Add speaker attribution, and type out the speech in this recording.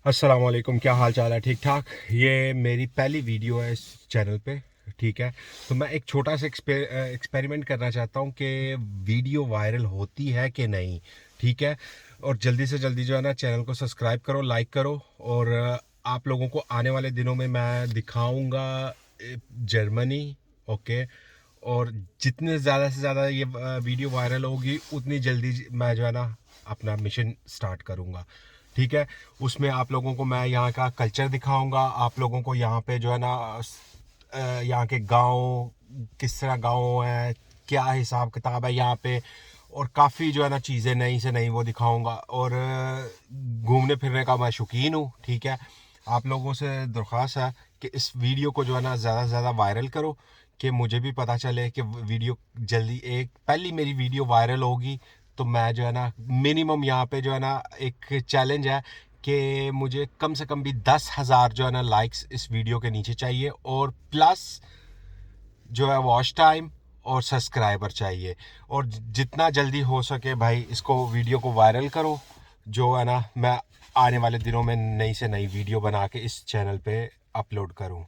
Speaker 1: अस्सलाम वालेकुम, क्या हाल चाल है? ठीक ठाक। ये मेरी पहली वीडियो है इस चैनल पे। ठीक है, तो मैं एक छोटा सा एक्सपेरिमेंट करना चाहता हूँ कि वीडियो वायरल होती है कि नहीं। ठीक है, और जल्दी से जल्दी जो है ना चैनल को सब्सक्राइब करो, लाइक करो। और आप लोगों को आने वाले दिनों में मैं दिखाऊंगा जर्मनी। ओके, और जितने ज़्यादा से ज़्यादा ये वीडियो वायरल होगी उतनी जल्दी मैं जो है ना अपना मिशन स्टार्ट करूँगा। ठीक है, उसमें आप लोगों को मैं यहाँ का कल्चर दिखाऊंगा, आप लोगों को यहाँ पे जो है ना यहाँ के गांव, किस तरह गांव है, क्या हिसाब किताब है यहाँ पे, और काफ़ी जो है ना चीज़ें नई से नई वो दिखाऊंगा। और घूमने फिरने का मैं शौकीन हूँ। ठीक है, आप लोगों से दरख्वास्त है कि इस वीडियो को जो है ना ज़्यादा से ज़्यादा वायरल करो, कि मुझे भी पता चले कि वीडियो जल्दी, एक पहली मेरी वीडियो वायरल होगी तो मैं जो है ना मिनिमम यहाँ पे जो है ना एक चैलेंज है कि मुझे कम से कम भी 10,000 जो है ना लाइक्स इस वीडियो के नीचे चाहिए, और प्लस जो है वॉच टाइम और सब्सक्राइबर चाहिए। और जितना जल्दी हो सके भाई इसको, वीडियो को वायरल करो, जो है ना मैं आने वाले दिनों में नई से नई वीडियो बना के इस चैनल पे अपलोड करूँ।